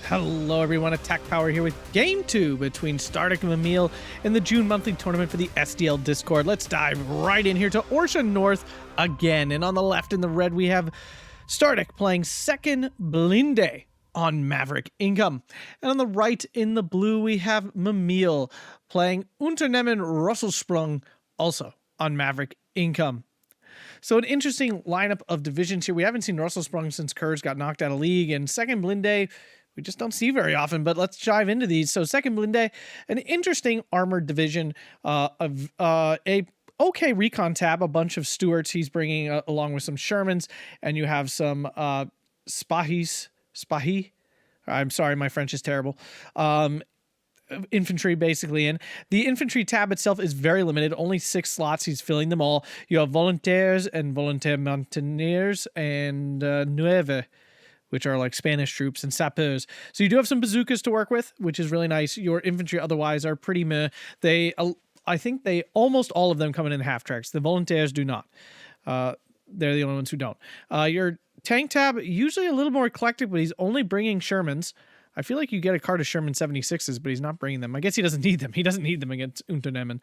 Hello everyone, Attack Power here with Game 2 between Stardekk and Mimile in the June monthly tournament for the SDL Discord. Let's dive right in here to Orsha North again. And on the left in the red we have Stardekk playing second Blindee on Maverick Income. And on the right in the blue we have Mimile playing Unterneman Russelsprung also on Maverick Income. So an interesting lineup of divisions here. We haven't seen Russelsprung since Kurz got knocked out of league, and second Blindee we just don't see very often, but let's dive into these. So second Blindee, an interesting armored division of a okay recon tab, a bunch of Stuarts he's bringing along with some Shermans, and you have some Spahi. I'm sorry, my French is terrible. Infantry basically in. The infantry tab itself is very limited, only 6 slots. He's filling them all. You have volontaires and volontaires and nueve, which are like Spanish troops, and sapeurs. So you do have some bazookas to work with, which is really nice. Your infantry otherwise are pretty meh. I think they almost all of them come in half tracks. The volontaires do not. They're the only ones who don't. Your tank tab, usually a little more eclectic, but he's only bringing Shermans. I feel like you get a card of Sherman 76s, but he's not bringing them. I guess he doesn't need them. He doesn't need them against Unterneman.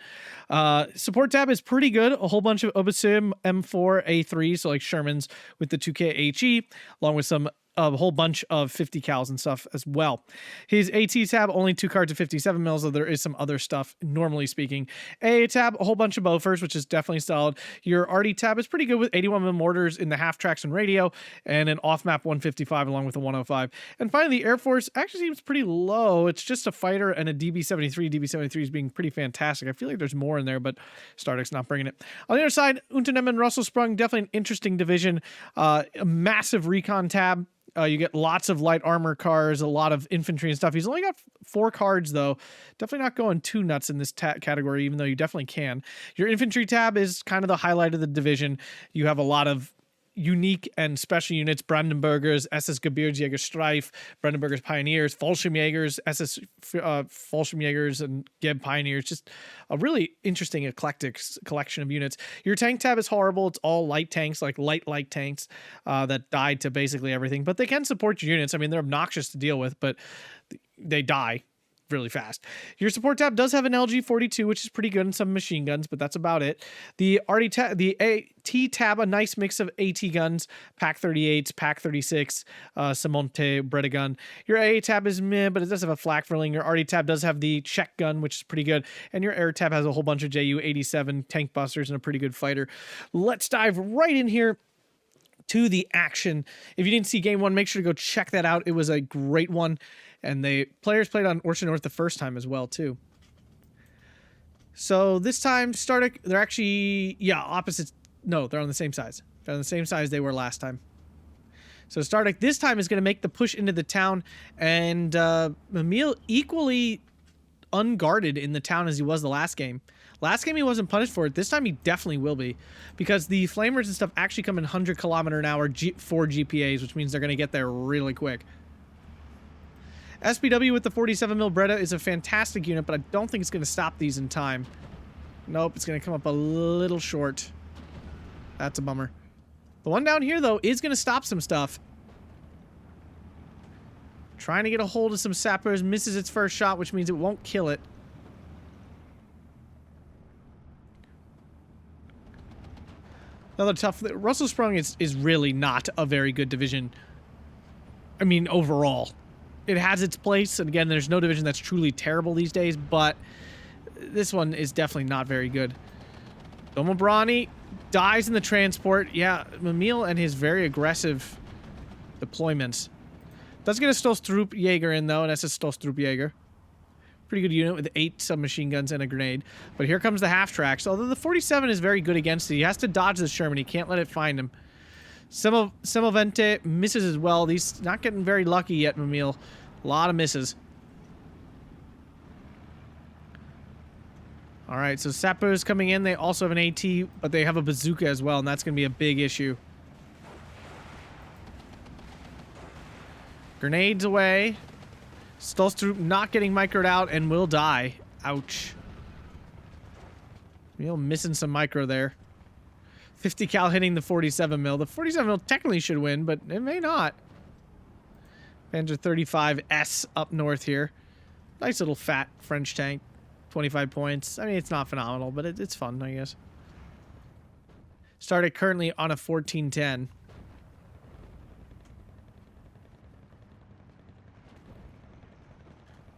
Support tab is pretty good. A whole bunch of Obesim M4 A3, so like Shermans with the 2K HE, along with a whole bunch of 50 cals and stuff as well. His AT tab, only 2 cards of 57 mils, though there is some other stuff, normally speaking. AA tab, a whole bunch of Bofors, which is definitely solid. Your RD tab is pretty good with 81 mil mortars in the half tracks and radio, and an off-map 155 along with a 105. And finally, the Air Force actually seems pretty low. It's just a fighter and a DB-73. DB-73 is being pretty fantastic. I feel like there's more in there, but Stardekk's not bringing it. On the other side, Unterneman Russelsprung, definitely an interesting division. A massive recon tab. You get lots of light armor cars, a lot of infantry and stuff. He's only got 4 cards, though. Definitely not going too nuts in this category, even though you definitely can. Your infantry tab is kind of the highlight of the division. You have a lot of unique and special units: Brandenburgers, SS Gebirgsjägerstreif, Brandenburgers Pioneers, Fallschirmjägers, SS Fallschirmjägers, and Geb Pioneers. Just a really interesting eclectic collection of units. Your tank tab is horrible. It's all light tanks, like light tanks that died to basically everything, but they can support your units. I mean, they're obnoxious to deal with, but they die really fast. Your support tab does have an LG-42, which is pretty good, and some machine guns, but that's about it. The AT tab, a nice mix of AT guns, Pack 38s, Pack 36, Simonte, Breda gun. Your AA tab is meh, but it does have a flak filling. Your RD tab does have the Czech gun, which is pretty good, and your air tab has a whole bunch of Ju-87 tank busters and a pretty good fighter. Let's dive right in here to the action. If you didn't see game 1, make sure to go check that out. It was a great one, and the players played on Orsha North the first time as well too. So this time Stardekk, they're actually opposites. No, they're on the same size. They're on the same size they were last time. So Stardekk this time is going to make the push into the town, and Mimile equally unguarded in the town as he was the last game. Last game he wasn't punished for it. This time he definitely will be, because the flamers and stuff actually come in 100 km/h 4 GPAs, which means they're going to get there really quick. SPW with the 47 mil Breda is a fantastic unit, but I don't think it's going to stop these in time. Nope, it's going to come up a little short. That's a bummer. The one down here, though, is going to stop some stuff. Trying to get a hold of some sappers, misses its first shot, which means it won't kill it. Another tough... Russelsprung is really not a very good division. I mean, overall. It has its place, and again, there's no division that's truly terrible these days, but this one is definitely not very good. Domobrani dies in the transport. Yeah, Mimile and his very aggressive deployments. Does get a Stolstrup-Jäger in, though, an SS Stolstrup-Jäger. Pretty good unit with 8 submachine guns and a grenade. But here comes the half-tracks. Although the 47 is very good against it. He has to dodge the Sherman. He can't let it find him. Semovente misses as well. He's not getting very lucky yet, Mimile. A lot of misses. Alright, so Sappers coming in. They also have an AT, but they have a bazooka as well, and that's going to be a big issue. Grenades away. Stolstrup not getting microed out and will die. Ouch. Mimile missing some micro there. 50 cal hitting the 47 mil. The 47 mil technically should win, but it may not. Panzer 35S up north here. Nice little fat French tank. 25 points. I mean, it's not phenomenal, but it's fun, I guess. Stardekk currently on a 1410.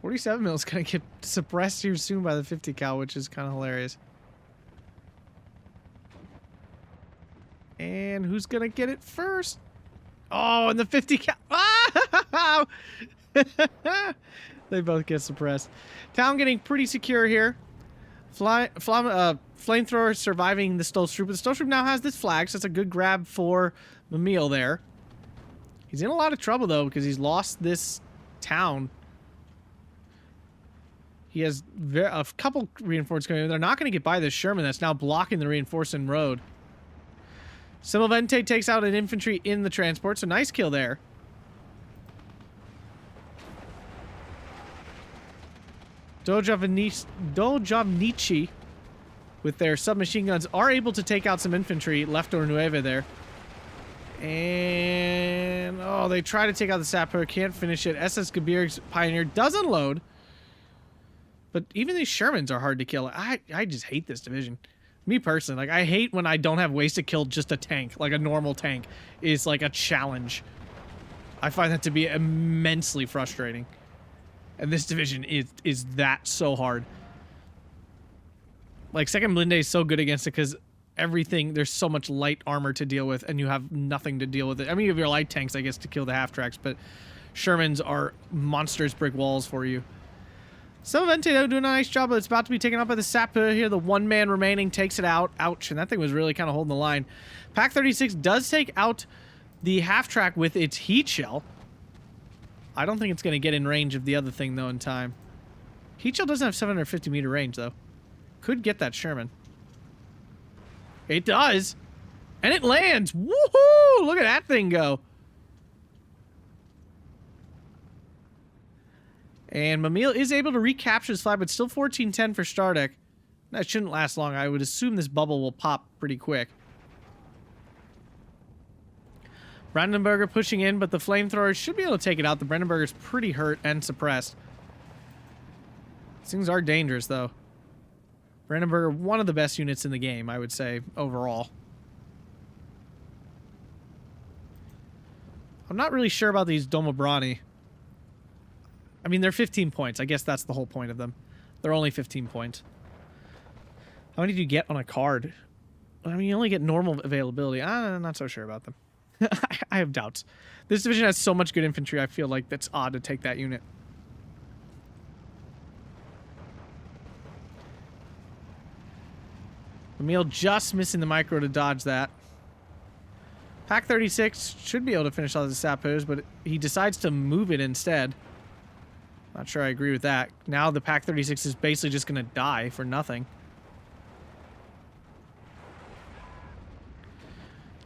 .47 mil is going to get suppressed here soon by the 50 cal, which is kind of hilarious. And who's going to get it first? Oh, and the 50 cal. Ah! They both get suppressed. Town getting pretty secure here. Flamethrower surviving the Stolstrup. The Stolstrup now has this flag, so it's a good grab for Mimile there. He's in a lot of trouble, though, because he's lost this town. He has a couple reinforcements coming in. They're not going to get by this Sherman that's now blocking the reinforcing road. Similvente takes out an infantry in the transport, so nice kill there. Dojavnici, with their submachine guns, are able to take out some infantry left or Nueve there. And, oh, they try to take out the sapper, can't finish it. SS Gebirgs Pioneer does unload. But even these Shermans are hard to kill. I just hate this division. Me personally, like, I hate when I don't have ways to kill just a tank. Like, a normal tank is like a challenge. I find that to be immensely frustrating. And this division is that so hard. Like, second Blindee is so good against it because everything, there's so much light armor to deal with and you have nothing to deal with it. I mean, you have your light tanks, I guess, to kill the half-tracks, but Shermans are monstrous brick walls for you. Similvente, though, doing a nice job, but it's about to be taken out by the sapper here. The one man remaining takes it out. Ouch, and that thing was really kind of holding the line. Pack 36 does take out the half-track with its heat shell. I don't think it's going to get in range of the other thing, though, in time. Heat shell doesn't have 750 meter range, though. Could get that Sherman. It does. And it lands. Woohoo! Look at that thing go. And Mimile is able to recapture this flag, but still 1410 for Stardekk. That shouldn't last long. I would assume this bubble will pop pretty quick. Brandenburger pushing in, but the flamethrowers should be able to take it out. The Brandenburger's pretty hurt and suppressed. These things are dangerous, though. Brandenburger, one of the best units in the game, I would say, overall. I'm not really sure about these Domobrani. I mean, they're 15 points. I guess that's the whole point of them. They're only 15 points. How many do you get on a card? I mean, you only get normal availability. I'm not so sure about them. I have doubts. This division has so much good infantry, I feel like that's odd to take that unit. Mimile just missing the micro to dodge that. Pack 36 should be able to finish all the sappos, but he decides to move it instead. Not sure I agree with that. Now the Pack 36 is basically just going to die for nothing.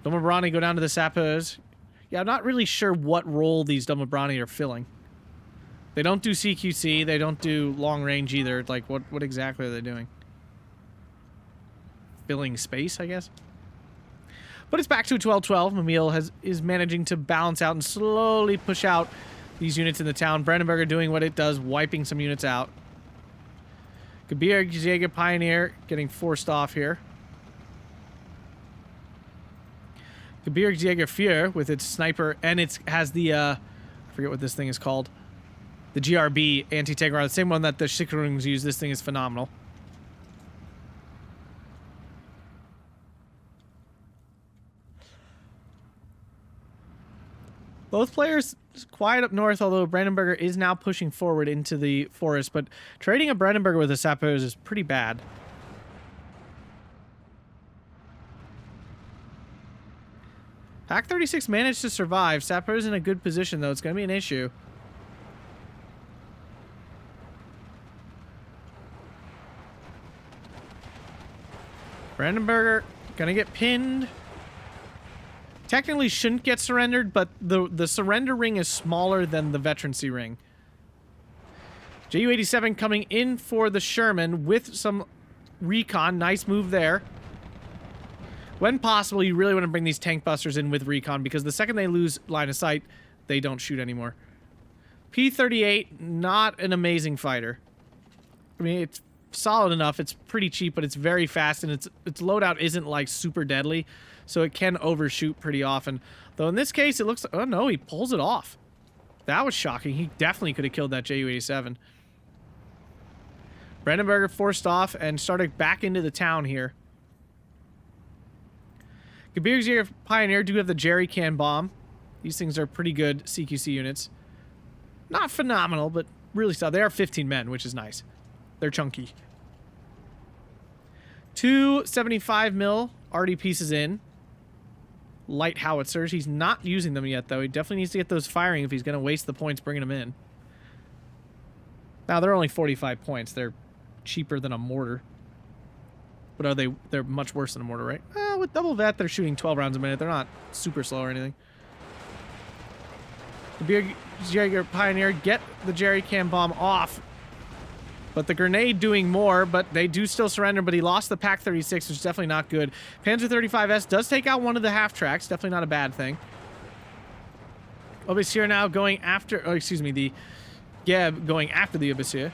Domobrani go down to the sappos. Yeah, I'm not really sure what role these Domobrani are filling. They don't do CQC. They don't do long range either. Like, what exactly are they doing? Filling space, I guess? But it's back to a 12-12. Mimile is managing to balance out and slowly push out these units in the town. Brandenburger doing what it does, wiping some units out. Gebirgsjäger Pioneer getting forced off here. Gebirgsjäger Führer with its sniper, and it has the, I forget what this thing is called. The GRB anti-tank round, the same one that the Schickerungs use. This thing is phenomenal. Both players quiet up north, although Brandenburger is now pushing forward into the forest, but trading a Brandenburger with a Sappos is pretty bad. Pack 36 managed to survive. Sappos in a good position, though. It's going to be an issue. Brandenburger going to get pinned. Technically shouldn't get surrendered, but the surrender ring is smaller than the veterancy ring. Ju-87 coming in for the Sherman with some recon. Nice move there. When possible, you really want to bring these tank busters in with recon, because the second they lose line of sight, they don't shoot anymore. P-38, not an amazing fighter. I mean, it's solid enough. It's pretty cheap, but it's very fast, and its loadout isn't like super deadly, so it can overshoot pretty often. Though in this case, it looks... Oh no, he pulls it off. That was shocking. He definitely could have killed that Ju-87. Brandenburger forced off and started back into the town here. Gebirgsjäger Pioneer do have the jerry can bomb. These things are pretty good CQC units. Not phenomenal, but really solid. They are 15 men, which is nice. They're chunky. 2 75 mil already pieces in. Light howitzers. He's not using them yet, though. He definitely needs to get those firing if he's going to waste the points bringing them in. Now, they're only 45 points. They're cheaper than a mortar. But are they? They're much worse than a mortar, right? With double vet, they're shooting 12 rounds a minute. They're not super slow or anything. The Gebirgsjäger Pioneer get the jerry can bomb off. But the grenade doing more, but they do still surrender, but he lost the Pak-36, which is definitely not good. Panzer 35S does take out one of the half-tracks. Definitely not a bad thing. Obisir now going after... Oh, excuse me, the Geb going after the Obisir.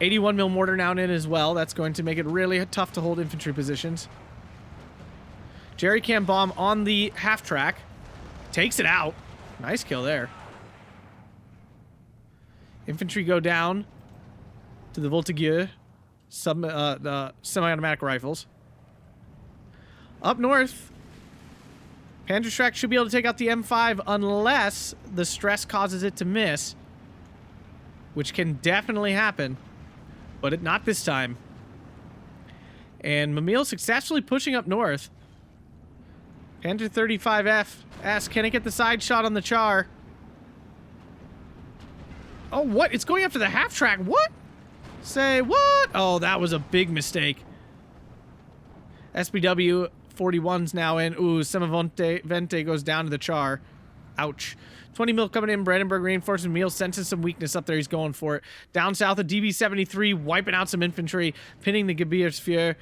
81 mil mortar now in as well. That's going to make it really tough to hold infantry positions. Jerry can bomb on the half-track. Takes it out. Nice kill there. Infantry go down to the Voltigeur, the semi-automatic rifles. Up north, Panzerschreck should be able to take out the M5 unless the stress causes it to miss, which can definitely happen, but not this time. And Mimile successfully pushing up north. Panzer 35F asks, can it get the side shot on the Char? Oh, what? It's going after the half-track. What? Say what? Oh, that was a big mistake. SBW 41's now in. Ooh, Semavente goes down to the Char. Ouch. 20 mil coming in. Brandenburg reinforcing Mimile senses some weakness up there. He's going for it. Down south of DB-73, wiping out some infantry, pinning the Gebirgsführer.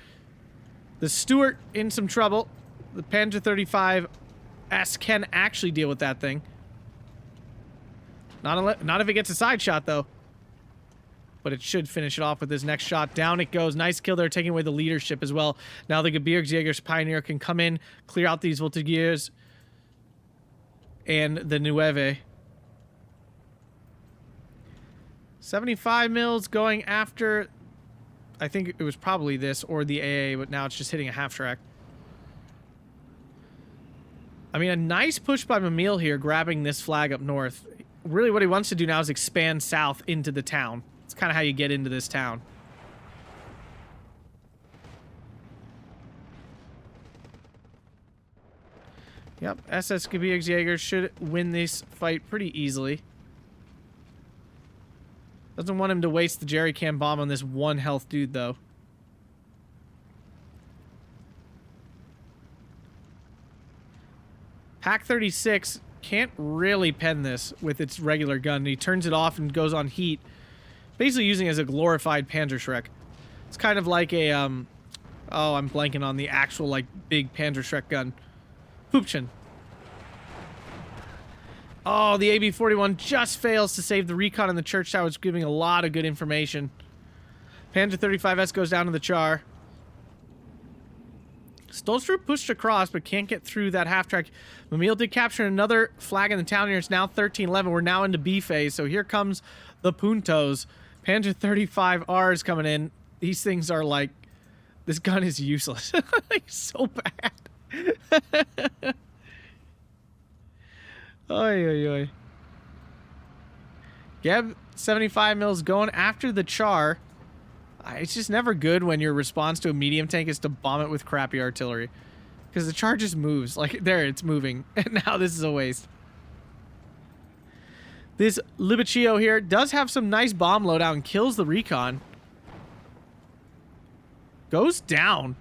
The Stuart in some trouble. The Panzer 35S can actually deal with that thing. Not if it gets a side shot, though. But it should finish it off with his next shot. Down it goes. Nice kill there, taking away the leadership as well. Now the Gebirgsjägers Pioneer can come in, clear out these Voltigeurs and the Nueve. 75 mils going after, I think it was probably this or the AA, but now it's just hitting a half-track. I mean, a nice push by Mimile here, grabbing this flag up north. Really what he wants to do now is expand south into the town. It's kind of how you get into this town. Yep, SS Gebirgsjäger should win this fight pretty easily. Doesn't want him to waste the jerry can bomb on this one health dude, though. Pak-36 can't really pen this with its regular gun. He turns it off and goes on heat, basically using it as a glorified Panzerschreck. It's kind of like a, oh, I'm blanking on the actual, like, big Panzerschreck gun. Pupchen. Oh, the AB-41 just fails to save the recon in the church tower. It's giving a lot of good information. Panzer 35S goes down to the Char. Stolstrup pushed across, but can't get through that half-track. Mimile did capture another flag in the town here. It's now 13-11. We're now into B phase, so here comes the Puntos. Panzer 35R is coming in. These things are like... This gun is useless. Like, so bad. Oy, oy, oy. Geb 75 mils going after the Char. It's just never good when your response to a medium tank is to bomb it with crappy artillery. Because the Char just moves. Like, there, it's moving. And now this is a waste. This Libiccio here does have some nice bomb loadout and kills the recon. Goes down.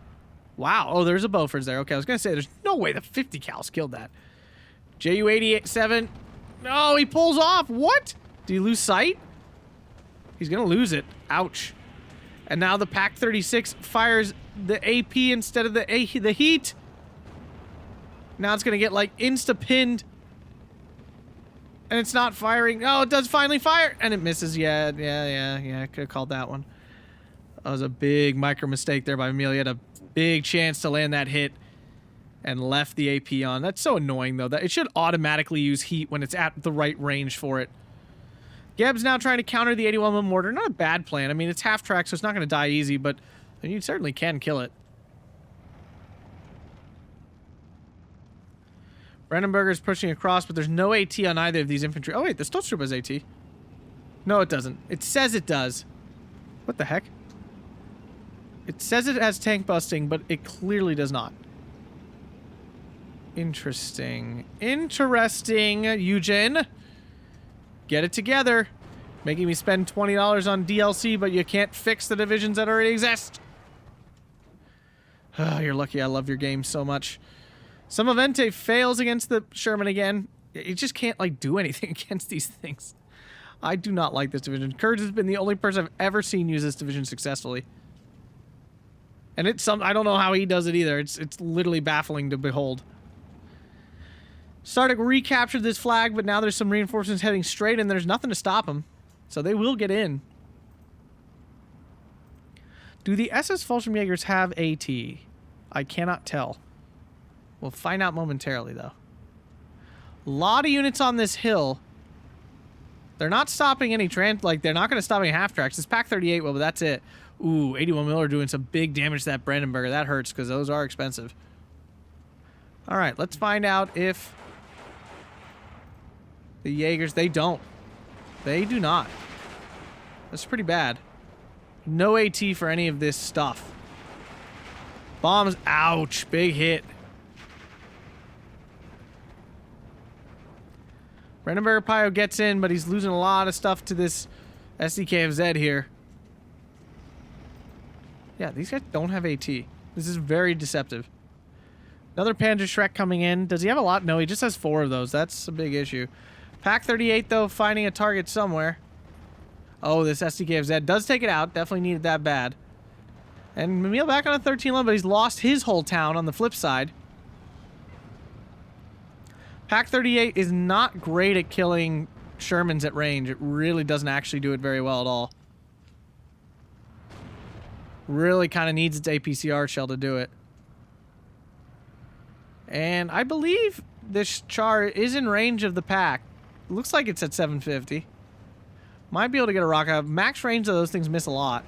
Wow. Oh, there's a Beaufort's there. Okay, I was going to say, there's no way the 50 cals killed that. Ju-87. No, he pulls off. What? Did he lose sight? He's going to lose it. Ouch. And now the Pak-36 fires the AP instead of the heat. Now it's going to get, like, insta-pinned. And it's not firing. Oh, it does finally fire. And it misses. Yeah. I could have called that one. That was a big micro mistake there by Mimile. He had a big chance to land that hit and left the AP on. That's so annoying, though. That it should automatically use heat when it's at the right range for it. Geb's now trying to counter the 81mm mortar. Not a bad plan. I mean, it's half track, so it's not going to die easy, but you certainly can kill it. Brandenburger's pushing across, but there's no AT on either of these infantry. Oh, wait, the Stolz Troop has AT. No, it doesn't. It says it does. What the heck? It says it has tank busting, but it clearly does not. Interesting. Interesting, Eugen. Get it together. Making me spend $20 on DLC, but you can't fix the divisions that already exist. Oh, you're lucky. I love your game so much. Samavente fails against the Sherman again. You just can't, like, do anything against these things. I do not like this division. Kurz has been the only person I've ever seen use this division successfully. And it's I don't know how he does it either. It's literally baffling to behold. Stardekk recaptured this flag, but now there's some reinforcements heading straight, and there's nothing to stop them. So they will get in. Do the SS Fallschirmjägers have AT? I cannot tell. We'll find out momentarily, though. A lot of units on this hill. They're not stopping any like, they're not going to stop any half tracks. This Pack 38 will, but that's it. Ooh, 81 Miller doing some big damage to that Brandenburger. That hurts because those are expensive. All right, let's find out if the Jaegers, they don't. They do not. That's pretty bad. No AT for any of this stuff. Bombs, ouch, big hit. Brandenburger Pio gets in, but he's losing a lot of stuff to this SDKFZ here. Yeah, these guys don't have AT. This is very deceptive. Another Panzer Shrek coming in. Does he have a lot? No, he just has 4 of those. That's a big issue. Pack 38, though, finding a target somewhere. Oh, this SDKFZ does take it out. Definitely needed that bad. And Mimile back on a 13-11, but he's lost his whole town on the flip side. Pack 38 is not great at killing Shermans at range. It really doesn't actually do it very well at all. Really kind of needs its APCR shell to do it. And I believe this char is in range of the pack. It looks like it's at 750. Might be able to get a rocket out. Max range of those things miss a lot.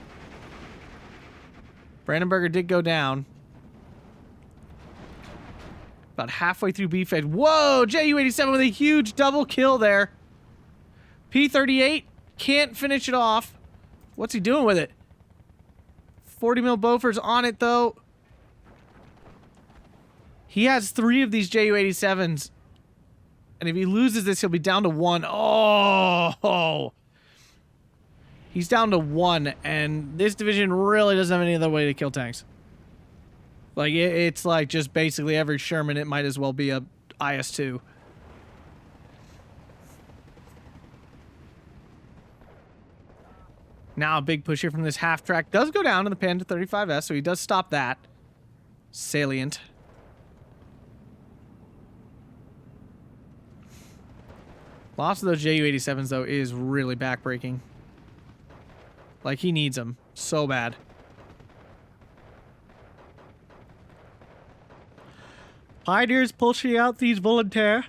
Brandenburger did go down. About halfway through B phase. Whoa! JU-87 with a huge double kill there. P-38 can't finish it off. What's he doing with it? 40 mil Bofors on it, though. He has 3 of these JU-87s. And if he loses this, he'll be down to 1. Oh! He's down to 1, and this division really doesn't have any other way to kill tanks. Like, it's like just basically every Sherman, it might as well be a IS-2. Now a big push here from this half track. Does go down to the Panda 35S, so he does stop that. Salient. Loss of those JU-87s, though, is really backbreaking. Like, he needs them so bad. Pioneers pushing out these volunteer.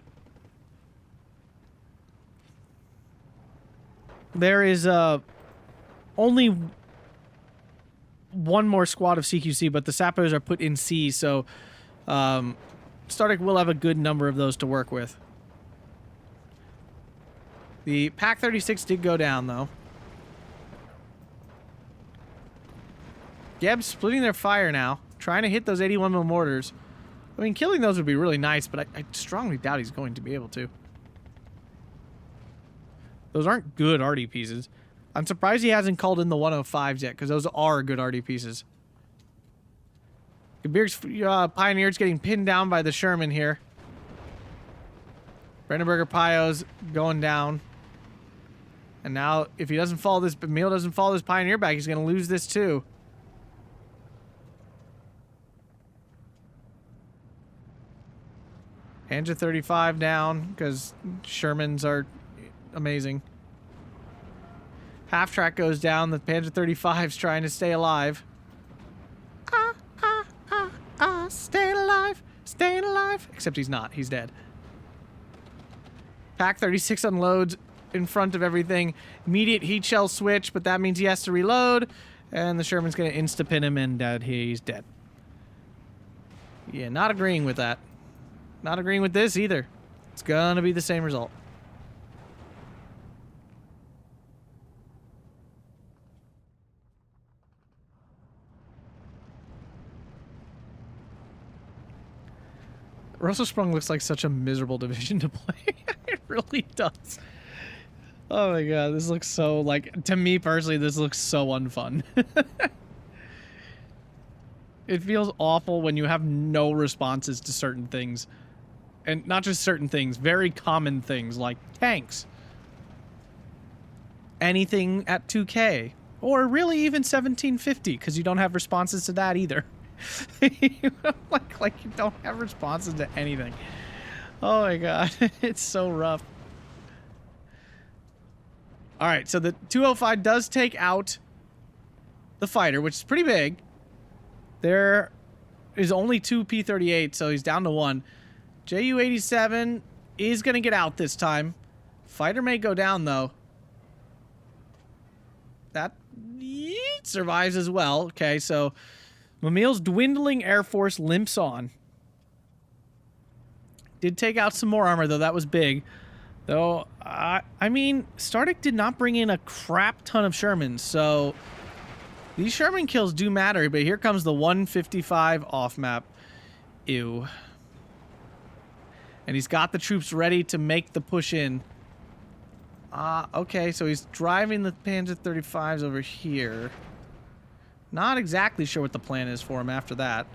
There is only one more squad of CQC, but the Sappos are put in C, so Stardekk will have a good number of those to work with. The Pack 36 did go down, though. Geb's splitting their fire now, trying to hit those 81mm mortars. I mean, killing those would be really nice, but I strongly doubt he's going to be able to. Those aren't good RD pieces. I'm surprised he hasn't called in the 105s yet, because those are good RD pieces. Gebirgs Pioneers getting pinned down by the Sherman here. Brandenburger Pios going down. And now, if he doesn't follow this, Mimile doesn't follow this Pioneer back, he's going to lose this too. Panzer 35 down, because Shermans are amazing. Half track goes down. The Panzer 35's trying to stay alive. Staying alive. Staying alive. Except he's not. He's dead. Pack 36 unloads in front of everything. Immediate heat shell switch, but that means he has to reload. And the Sherman's going to insta-pin him, and he's dead. Yeah, not agreeing with that. Not agreeing with this either. It's going to be the same result. Russelsprung looks like such a miserable division to play. It really does. Oh my god, this looks so, like, to me personally, this looks so unfun. It feels awful when you have no responses to certain things. And not just certain things, very common things like tanks. Anything at 2K. Or really even 1750, because you don't have responses to that either. like you don't have responses to anything. Oh my god, it's so rough. Alright, so the 205 does take out the fighter, which is pretty big. There is only 2 P-38, so he's down to 1. Ju-87 is going to get out this time. Fighter may go down, though. That survives as well. Okay, so Mimile's dwindling Air Force limps on. Did take out some more armor, though. That was big. Though, I mean, Stardekk did not bring in a crap ton of Shermans, so these Sherman kills do matter, but here comes the 155 off map. Ew. And he's got the troops ready to make the push in. Okay, so he's driving the Panzer 35s over here. Not exactly sure what the plan is for him after that.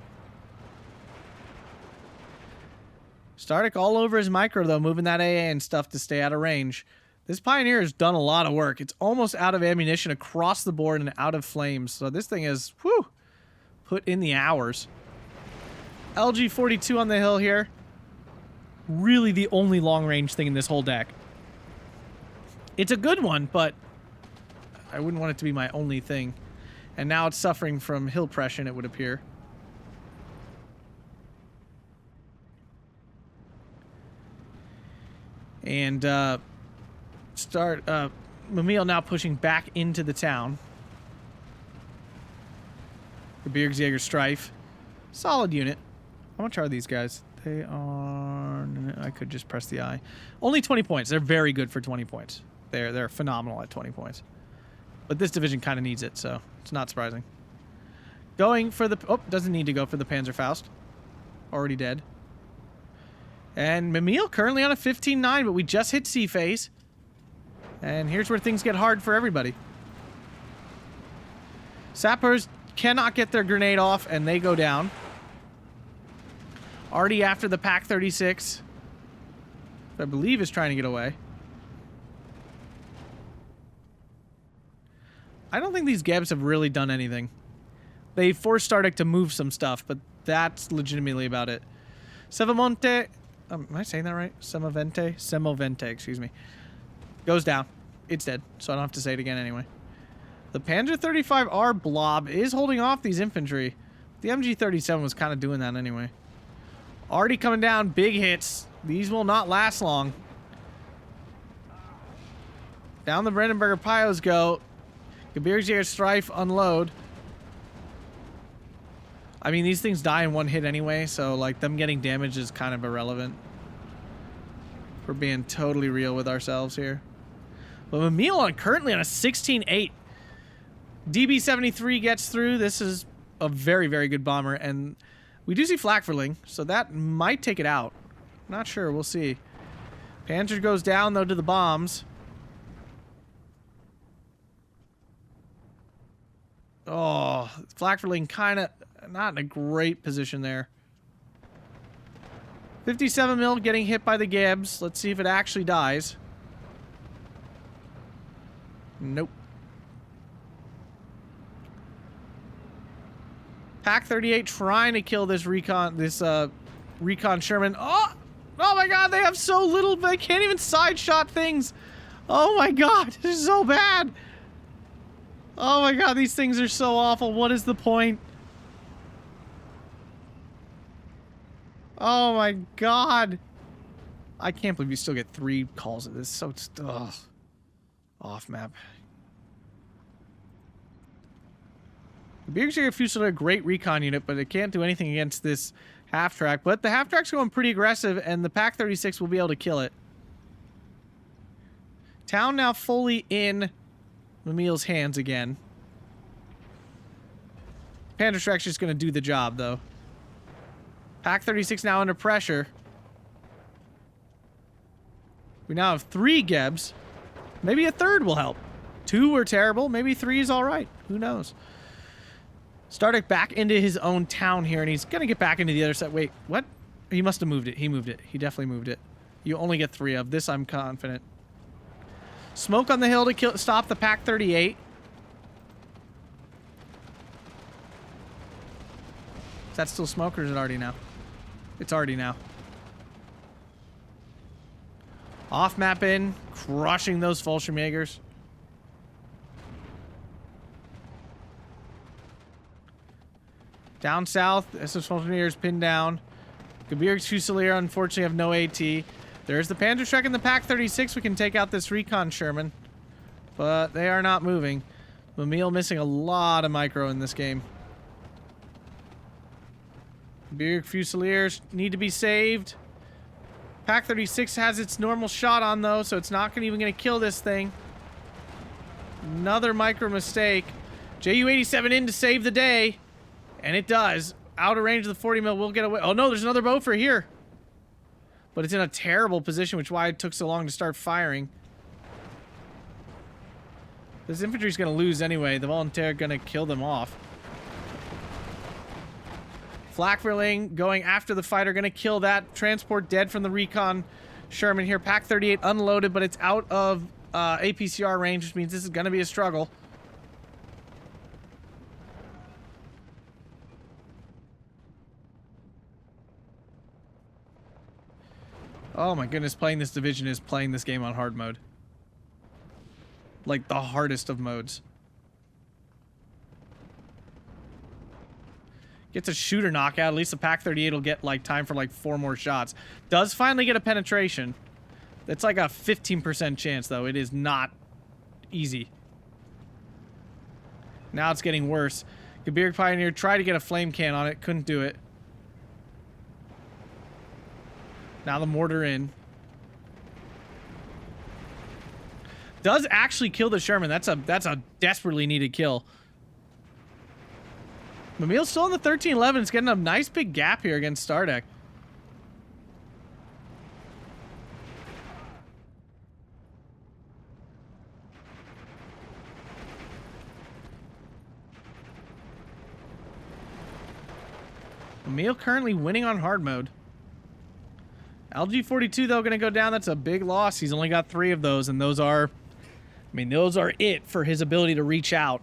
Stardekk all over his micro, though, moving that AA and stuff to stay out of range. This Pioneer has done a lot of work. It's almost out of ammunition across the board and out of flames. So this thing is, whew, put in the hours. LG-42 on the hill here. Really the only long-range thing in this whole deck. It's a good one, but I wouldn't want it to be my only thing. And now it's suffering from hill pression, it would appear. And Mimile now pushing back into the town. Gebirgsjäger Strife. Solid unit. How much are these guys? They are... I could just press the I. Only 20 points. They're very good for 20 points. They're phenomenal at 20 points. But this division kind of needs it, so it's not surprising. Going for the... Oh, doesn't need to go for the Panzerfaust. Already dead. And Mimile currently on a 15-9, but we just hit C phase. And here's where things get hard for everybody. Sappers cannot get their grenade off, and they go down. Already after the Pack 36. I believe is trying to get away. I don't think these Gebs have really done anything. They forced Stardekk to move some stuff, but that's legitimately about it. Sevamonte... am I saying that right? Semovente, excuse me. Goes down. It's dead, so I don't have to say it again anyway. The Panzer 35R blob is holding off these infantry. The MG37 was kind of doing that anyway. Already coming down, big hits. These will not last long. Down the Brandenburger Pios go. Gebirgsjäger Strife unload. I mean, these things die in one hit anyway, so, like, them getting damaged is kind of irrelevant. We're being totally real with ourselves here. But Mimile currently on a 16-8. DB-73 gets through. This is a very, very good bomber, and we do see Flakverling, so that might take it out. Not sure. We'll see. Panzer goes down, though, to the bombs. Oh, Flakverling kind of not in a great position there. 57 mil getting hit by the Gebs. Let's see if it actually dies. Nope. Pack 38 trying to kill this recon Sherman. Oh my god, they have so little, they can't even side shot things. Oh my god, this is so bad. Oh my god, these things are so awful. What is the point? Oh my god. I can't believe you still get 3 calls at this. So it's off map. The Bierger Fusilier, a great recon unit, but it can't do anything against this half track. But the half track's going pretty aggressive, and the Pack 36 will be able to kill it. Town now fully in Mimile's hands again. Panther Track's just going to do the job, though. Pack 36 now under pressure. We now have 3 Gebs. Maybe a third will help. 2 were terrible. Maybe 3 is all right. Who knows? Stardekk back into his own town here, and he's going to get back into the other side. Wait, what? He must have moved it. He moved it. He definitely moved it. You only get 3 of this, I'm confident. Smoke on the hill to stop the Pack 38. Is that still smoke, or is it already now? It's already now. Off map in, crushing those Fallschirmjägers. Down south, SS Fallschirmjägers pinned down. Gebirgs Fusilier unfortunately have no AT. There's the Panzerschreck and the Pack 36. We can take out this Recon Sherman. But they are not moving. Mimile missing a lot of micro in this game. Gebirg Fusiliers need to be saved. Pack 36 has its normal shot on though, so it's not even going to kill this thing. Another micro mistake. JU-87 in to save the day. And it does. Out of range of the 40 mil, we'll get away. Oh no, there's another Beaufort here. But it's in a terrible position, which is why it took so long to start firing. This infantry's going to lose anyway. The Volontaire are going to kill them off. Flakverling going after the fighter, going to kill that. Transport dead from the Recon Sherman here. Pack 38 unloaded, but it's out of APCR range, which means this is going to be a struggle. Oh my goodness, playing this division is playing this game on hard mode. Like the hardest of modes. Gets a shooter knockout. At least the Pack 38 will get like time for like 4 more shots. Does finally get a penetration. It's like a 15% chance though. It is not easy. Now it's getting worse. Gebirg Pioneer tried to get a flame can on it. Couldn't do it. Now the mortar in. Does actually kill the Sherman. That's a desperately needed kill. Mimile's still in the 13-11. It's getting a nice big gap here against Stardekk. Mimile currently winning on hard mode. LG-42 though gonna go down. That's a big loss. He's only got 3 of those, and those are, I mean, those are it for his ability to reach out.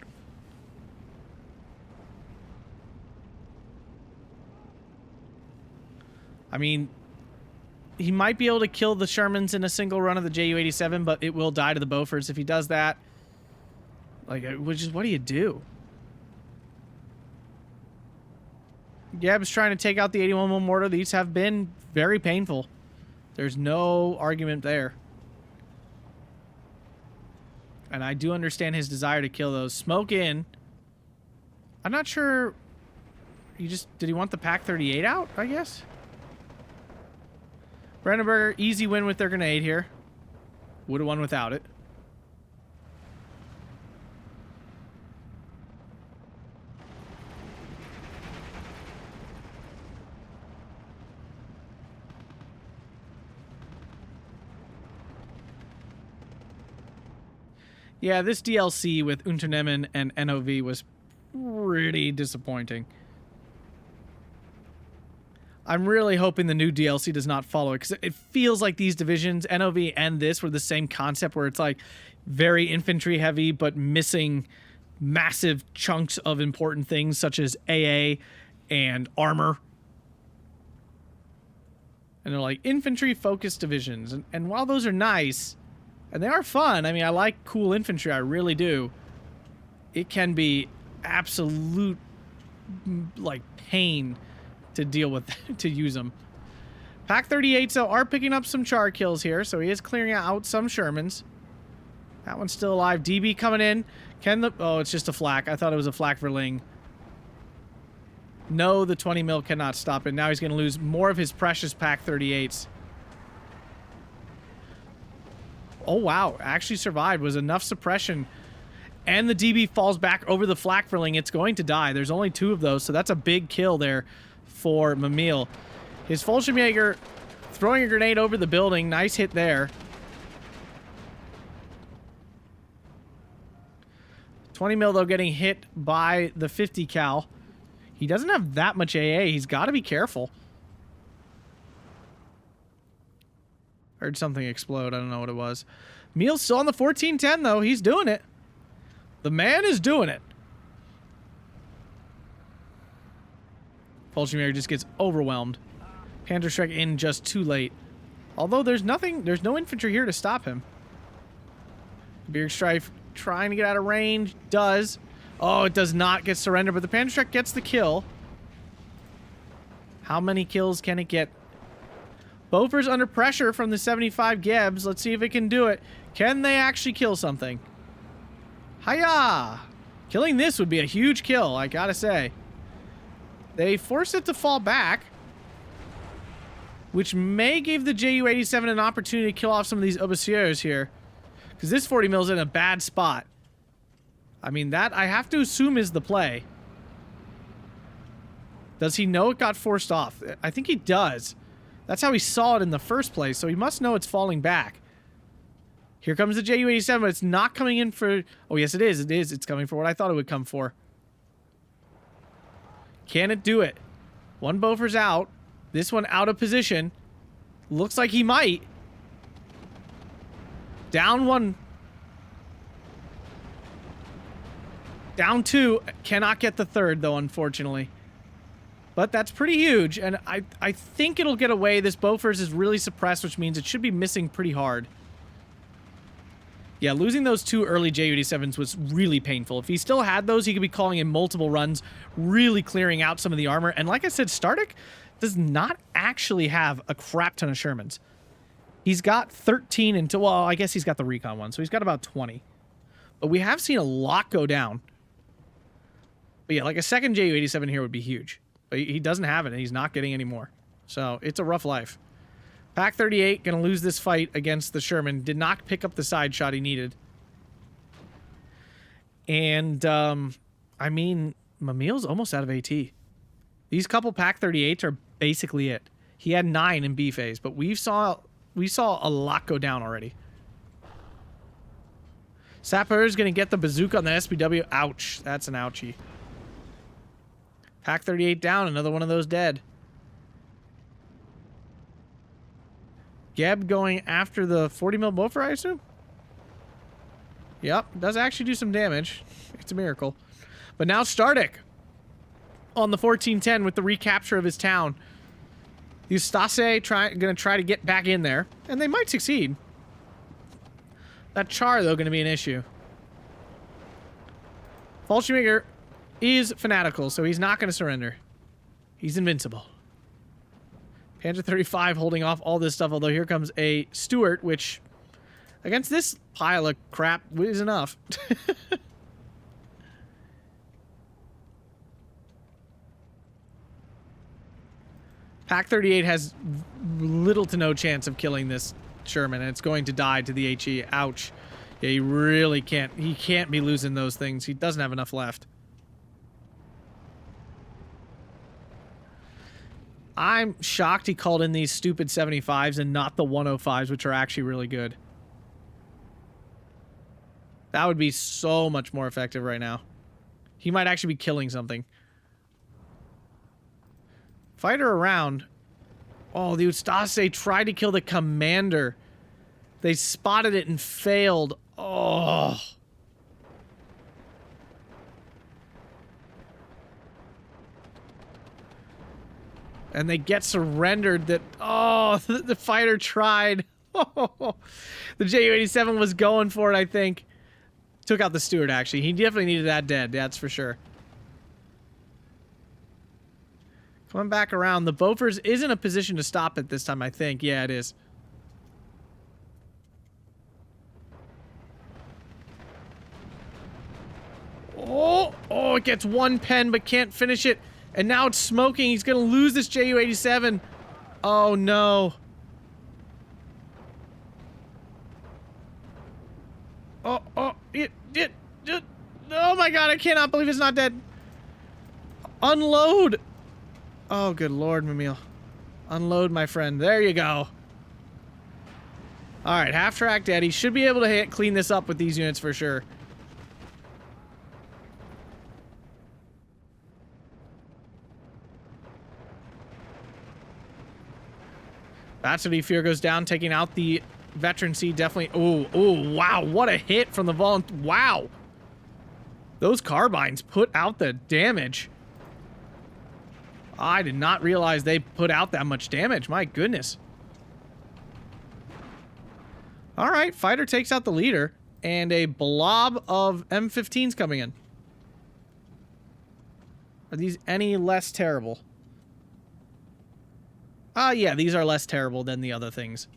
I mean, he might be able to kill the Shermans in a single run of the JU-87, but it will die to the Beauforts if he does that. Like, which is, what do you do? Geb's trying to take out the 81 mm mortar. These have been very painful. There's no argument there. And I do understand his desire to kill those. Smoke in. I'm not sure. Did he want the Pack 38 out, I guess? Brandenburger, easy win with their grenade here. Would have won without it. Yeah, this DLC with Unterneman and NOV was pretty disappointing. I'm really hoping the new DLC does not follow it, because it feels like these divisions, NOV and this, were the same concept, where it's like very infantry heavy, but missing massive chunks of important things such as AA and armor. And they're like infantry focused divisions. And while those are nice, And they are fun. I mean, I like cool infantry. I really do. It can be absolute, like, pain to deal with, to use them. Pack 38s, though, are picking up some char kills here, so he is clearing out some Shermans. That one's still alive. DB coming in. Oh, it's just a flak. I thought it was a flak for Ling. No, the 20 mil cannot stop it. Now he's going to lose more of his precious Pack 38s. Oh, wow. Actually survived. Was enough suppression. And the DB falls back over the flak for Ling. It's going to die. There's only 2 of those, so that's a big kill there for Mimile. His Fallschirmjäger throwing a grenade over the building. Nice hit there. 20 mil, though, getting hit by the 50 cal. He doesn't have that much AA. He's got to be careful. Heard something explode. I don't know what it was. Meal's still on the 1410, though. He's doing it. The man is doing it. Fallschirmjäger just gets overwhelmed. Panzerschreck in just too late. Although there's no infantry here to stop him. Bjergstreif trying to get out of range. Does. Oh, it does not get surrendered, but the Panzerschreck gets the kill. How many kills can it get? Bofors under pressure from the 75 Gebs. Let's see if it can do it. Can they actually kill something? Hiya! Killing this would be a huge kill, I gotta say. They forced it to fall back, which may give the Ju-87 an opportunity to kill off some of these Obasiers here. Because this 40 mil is in a bad spot. I mean, that I have to assume is the play. Does he know it got forced off? I think he does. That's how he saw it in the first place, so he must know it's falling back. Here comes the Ju-87, but it's not coming in for... Oh, yes, it is. It is. It's coming for what I thought it would come for. Can it do it? One Bofors out. This one out of position. Looks like he might. Down 1. Down 2. Cannot get the 3rd, though, unfortunately. But that's pretty huge, and I think it'll get away. This Bofors is really suppressed, which means it should be missing pretty hard. Yeah, losing those 2 early Ju-87s was really painful. If he still had those, he could be calling in multiple runs, really clearing out some of the armor. And like I said, Stardekk does not actually have a crap ton of Shermans. He's got 13 until... Well, I guess he's got the recon one, so he's got about 20. But we have seen a lot go down. But yeah, like a second Ju-87 here would be huge. But he doesn't have it, and he's not getting any more. So it's a rough life. Pack 38 going to lose this fight against the Sherman. Did not pick up the side shot he needed. And, I mean, Mimile's almost out of AT. These couple Pack 38s are basically it. He had 9 in B phase, but we saw a lot go down already. Sapper is going to get the bazooka on the SPW. Ouch. That's an ouchie. Pack 38 down. Another one of those dead. Geb going after the 40 mil Bofors, I assume? Yep. Does actually do some damage. It's a miracle. But now Stardekk on the 1410 with the recapture of his town. The Ustase going to try to get back in there. And they might succeed. That char, though, going to be an issue. Fallschirmjäger is fanatical, so he's not going to surrender. He's invincible. Panzer 35 holding off all this stuff, although here comes a Stuart, which against this pile of crap is enough. Pack 38 has little to no chance of killing this Sherman, and it's going to die to the HE. Ouch. Yeah, he really can't. He can't be losing those things. He doesn't have enough left. I'm shocked he called in these stupid 75s and not the 105s, which are actually really good. That would be so much more effective right now. He might actually be killing something. Fighter around. Oh, the Ustase tried to kill the commander. They spotted it and failed. Oh. And they get surrendered that... Oh, the fighter tried. The Ju-87 was going for it, I think. Took out the steward, actually. He definitely needed that dead, that's for sure. Coming back around. The Bofors is in a position to stop it this time, I think. Yeah, it is. Oh, it gets one pen, but can't finish it. And now it's smoking. He's going to lose this Ju-87. Oh, no. Oh, my God, I cannot believe it's not dead. Unload. Oh, good Lord, Mimile. Unload, my friend. There you go. All right, half track dead. He should be able to clean this up with these units for sure. That's what he fear goes down, taking out the veteran C. Definitely. Oh, wow. What a hit from the Wow. Those carbines put out the damage. I did not realize they put out that much damage. My goodness. All right. Fighter takes out the leader. And a blob of M15s coming in. Are these any less terrible? Yeah, these are less terrible than the other things.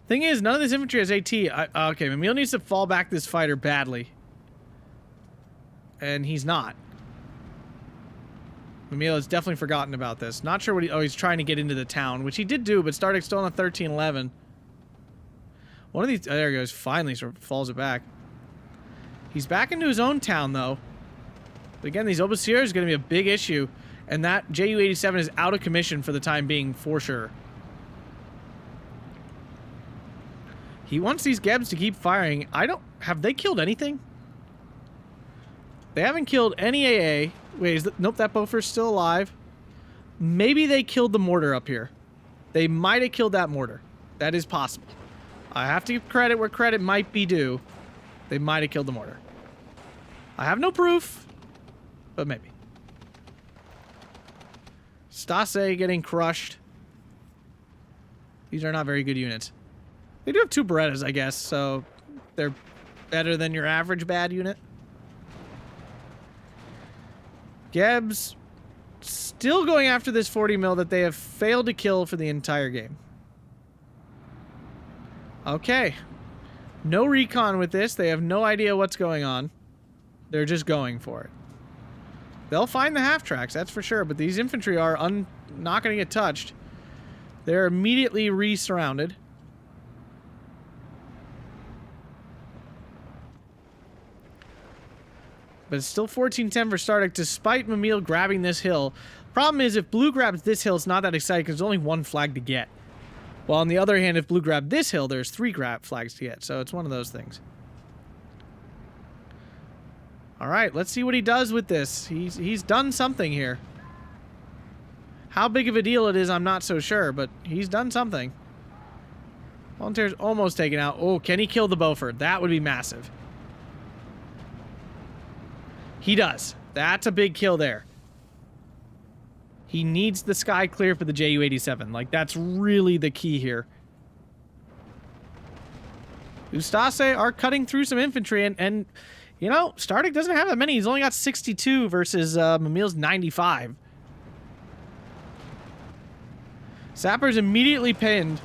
Thing is, none of this infantry has AT. Okay, Mimile needs to fall back this fighter badly. And he's not. Mimile has definitely forgotten about this. Not sure what he... Oh, he's trying to get into the town, which he did do, but Stardekk's still on a 13-11. One of these... Oh, there he goes. Finally sort of falls it back. He's back into his own town, though. But again, these Obasiers is going to be a big issue. And that Ju-87 is out of commission for the time being, for sure. He wants these Gebs to keep firing. Have they killed anything? They haven't killed any AA. Wait, nope, that Bofor's still alive. Maybe they killed the mortar up here. They might have killed that mortar. That is possible. I have to give credit where credit might be due. They might have killed the mortar. I have no proof, but maybe. Stase getting crushed. These are not very good units. They do have 2 Berettas, I guess, so they're better than your average bad unit. Gebs still going after this 40 mil that they have failed to kill for the entire game. Okay. No recon with this. They have no idea what's going on. They're just going for it. They'll find the half tracks, that's for sure, but these infantry are not going to get touched. They're immediately re-surrounded. But it's still 14-10 for Stardekk, despite Mimile grabbing this hill. Problem is, if Blue grabs this hill, it's not that exciting because there's only 1 flag to get. While on the other hand, if Blue grabbed this hill, there's 3 flags to get, so it's one of those things. All right, let's see what he does with this. He's done something here. How big of a deal it is, I'm not so sure, but he's done something. Volunteer's almost taken out. Oh, can he kill the Beaufort? That would be massive. He does. That's a big kill there. He needs the sky clear for the Ju-87. Like, that's really the key here. Ustase are cutting through some infantry, and you know, Stardekk doesn't have that many. He's only got 62 versus Mimile's 95. Sapper's immediately pinned,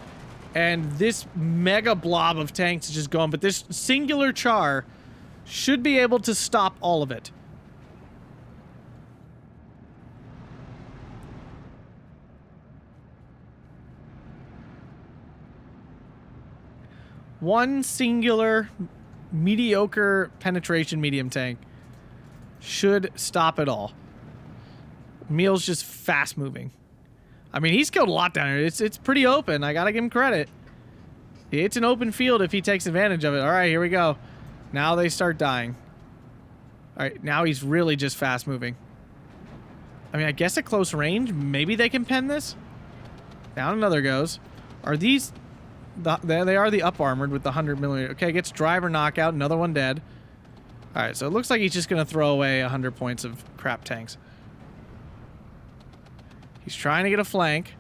and this mega blob of tanks is just going. But this singular char should be able to stop all of it. One singular mediocre penetration medium tank should stop it all. Mile's just fast moving. I mean, he's killed a lot down here. It's pretty open. I gotta give him credit. It's an open field if he takes advantage of it. All right, here we go. Now they start dying. All right, now he's really just fast moving. I mean, I guess at close range, maybe they can pen this. Down another goes. Are these... they are the up armored with the 100mm. Okay, gets driver knockout. Another one dead. All right, so it looks like he's just going to throw away 100 points of crap tanks. He's trying to get a flank.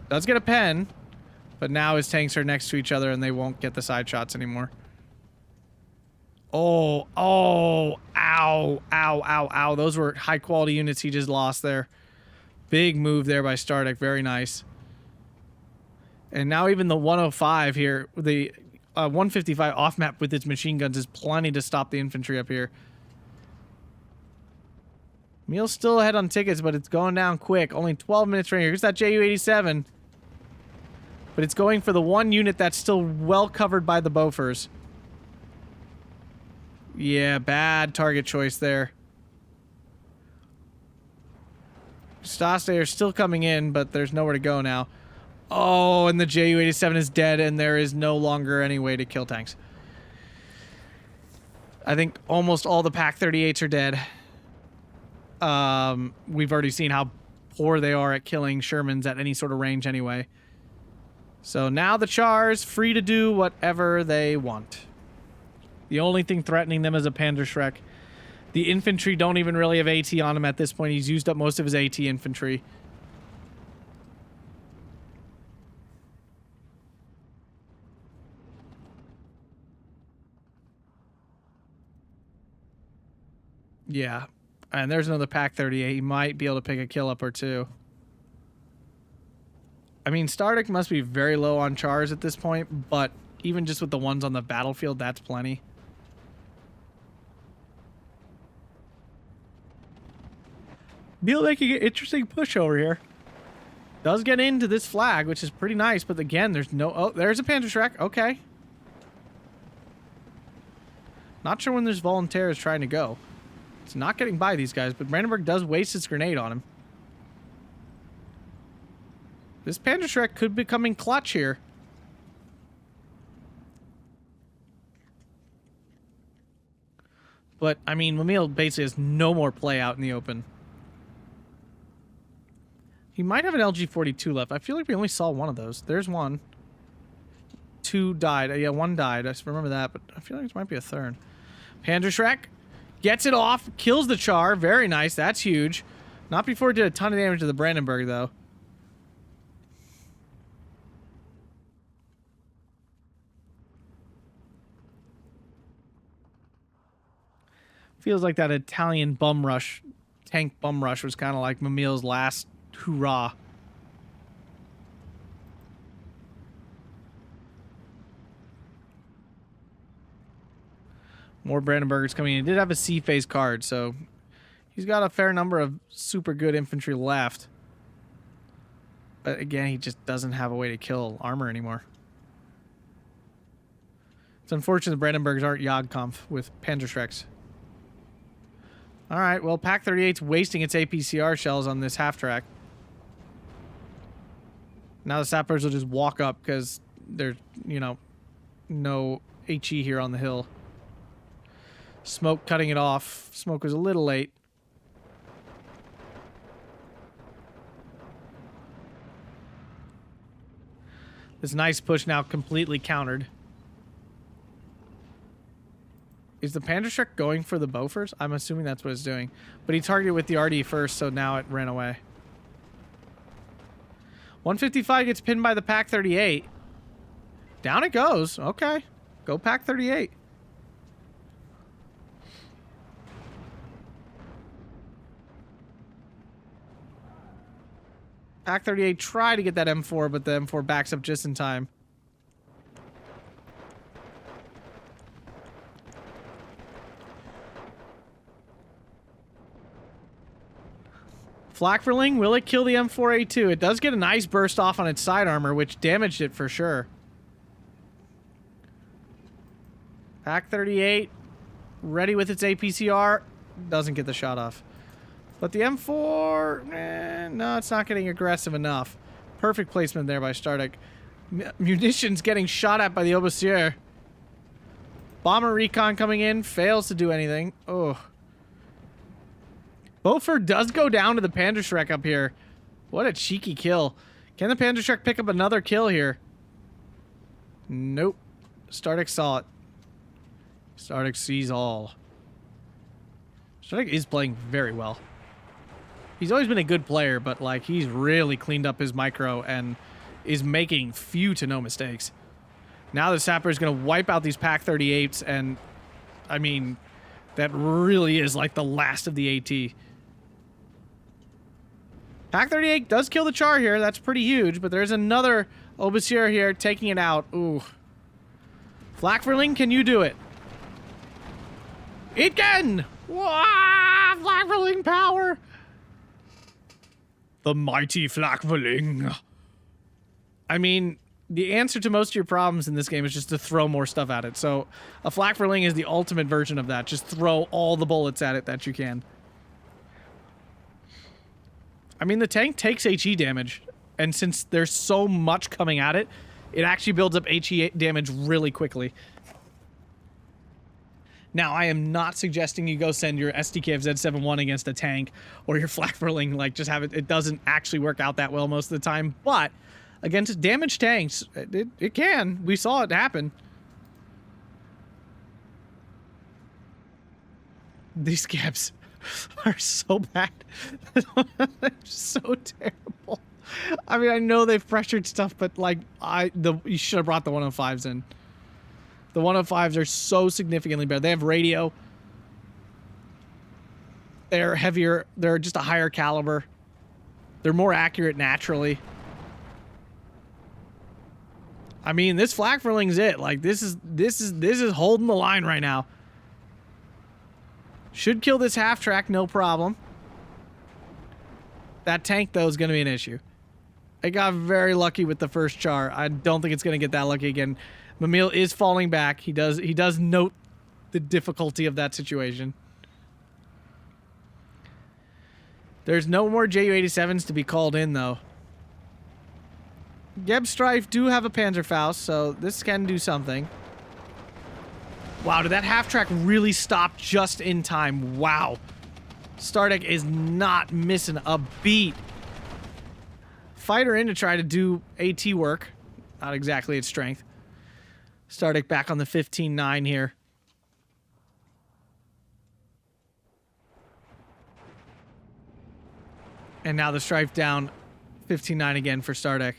Does get a pen, but now his tanks are next to each other and they won't get the side shots anymore. Oh, ow, ow, ow. Those were high quality units he just lost there. Big move there by Stardekk. Very nice. And now even the 105 here, the 155 off map with its machine guns is plenty to stop the infantry up here. Mile's still ahead on tickets, but it's going down quick. Only 12 minutes right here. Here's that Ju-87. But it's going for the one unit that's still well covered by the Bofors. Yeah, bad target choice there. Stastey are still coming in, but there's nowhere to go now. Oh, and the Ju-87 is dead, and there is no longer any way to kill tanks. I think almost all the Pak-38s are dead. We've already seen how poor they are at killing Shermans at any sort of range anyway. So now the Char's free to do whatever they want. The only thing threatening them is a Panzerschreck. The infantry don't even really have AT on him at this point. He's used up most of his AT infantry. Yeah. And there's another Pak-38. He might be able to pick a kill up or two. I mean, Stardekk must be very low on chars at this point, but even just with the ones on the battlefield, that's plenty. Bill making an interesting push over here. Does get into this flag, which is pretty nice, but again, there's no... Oh, there's a Panzerschreck. Okay. Not sure when this Volontaire is trying to go. It's not getting by these guys, but Brandenburg does waste his grenade on him. This Panzerschreck could be coming clutch here. But, I mean, Mimile basically has no more play out in the open. He might have an LG-42 left. I feel like we only saw one of those. There's one. Two died. Yeah, one died. I just remember that, but I feel like it might be a third. Panzerschreck gets it off, kills the Char. Very nice. That's huge. Not before it did a ton of damage to the Brandenburg, though. Feels like that Italian bum rush, tank bum rush, was kind of like Mimile's last hoorah. More Brandenburgers coming in. He did have a C-phase card, so he's got a fair number of super good infantry left. But again, he just doesn't have a way to kill armor anymore. It's unfortunate the Brandenburgs aren't Jagdkampf with Panzerschrecks. Alright, well, Pak-38's wasting its APCR shells on this half-track. Now the sappers will just walk up because there's, you know, no HE here on the hill. Smoke cutting it off. Smoke was a little late. This nice push now completely countered. Is the Panzerschreck going for the Bofors? I'm assuming that's what it's doing. But he targeted with the RD first, so now it ran away. 155 gets pinned by the Pak-38. Down it goes. Okay. Go Pak-38. Pak-38 tried to get that M4, but the M4 backs up just in time. Flakverling, will it kill the M4A2? It does get a nice burst off on its side armor, which damaged it for sure. Pak-38, ready with its APCR, doesn't get the shot off. But the M4, no, it's not getting aggressive enough. Perfect placement there by Stardekk. Munitions getting shot at by the Obusier. Bomber recon coming in, fails to do anything. Oh. Beaufort does go down to the Panzerschreck up here. What a cheeky kill. Can the Panzerschreck pick up another kill here? Nope. Stardekk saw it. Stardekk sees all. Stardekk is playing very well. He's always been a good player, but like he's really cleaned up his micro and is making few to no mistakes. Now the sapper is going to wipe out these Pack 38s, and I mean, that really is like the last of the AT. Pack 38 does kill the Char here. That's pretty huge, but there's another Obusir here taking it out. Ooh. Flakverling, can you do it? It can! Wah! Flakverling power! The mighty Flakverling. I mean, the answer to most of your problems in this game is just to throw more stuff at it. So, a Flakverling is the ultimate version of that. Just throw all the bullets at it that you can. I mean, the tank takes HE damage, and since there's so much coming at it, it actually builds up HE damage really quickly. Now, I am not suggesting you go send your SDK of Z71 against a tank, or your Flakverling, like, just have it. It doesn't actually work out that well most of the time, but against damaged tanks, it can. We saw it happen. These scabs are so bad. They're so terrible. I mean, I know they've pressured stuff, but like, you should have brought the 105s in. The 105s are so significantly better. They have radio. They're heavier. They're just a higher caliber. They're more accurate naturally. I mean, this Flakverling's it. Like, this is holding the line right now. Should kill this half track, no problem. That tank, though, is going to be an issue. I got very lucky with the first Char. I don't think it's going to get that lucky again. Mimile is falling back. He does note the difficulty of that situation. There's no more Ju-87s to be called in, though. Gebstrife do have a Panzerfaust, so this can do something. Wow, did that half-track really stop just in time? Wow. Stardekk is not missing a beat. Fighter in to try to do AT work. Not exactly its strength. Stardekk back on the 15-9 here. And now the Strife down 15-9 again for Stardekk.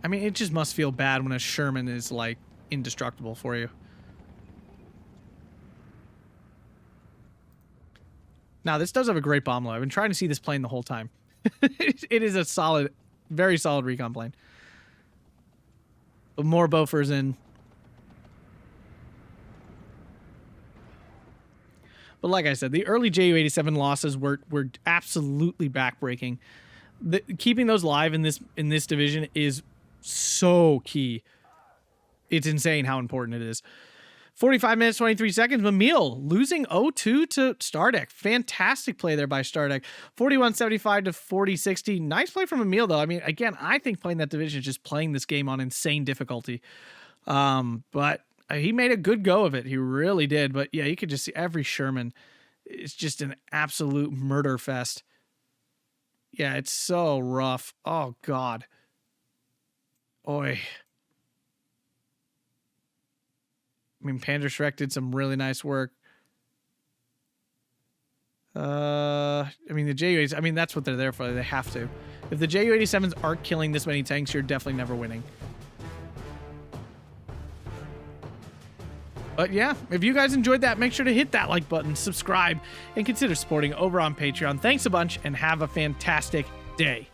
I mean, it just must feel bad when a Sherman is, like, indestructible for you. Now, this does have a great bomb load. I've been trying to see this plane the whole time. It is a solid, very solid recon plane. But more Bofors in. But like I said, the early Ju-87 losses were absolutely backbreaking. Keeping those live in this division is so key. It's insane how important it is. 45 minutes, 23 seconds. Mimile losing 0-2 to Stardekk. Fantastic play there by Stardekk. 41-75 to 40-60. Nice play from Mimile, though. I mean, again, I think playing that division is just playing this game on insane difficulty. But he made a good go of it. He really did. But yeah, you could just see every Sherman. It's just an absolute murder fest. Yeah, it's so rough. Oh, God. Oi. I mean, Panzerschreck did some really nice work. I mean, the Ju-87s, I mean, that's what they're there for. They have to. If the Ju-87s aren't killing this many tanks, you're definitely never winning. But yeah, if you guys enjoyed that, make sure to hit that like button, subscribe, and consider supporting over on Patreon. Thanks a bunch, and have a fantastic day.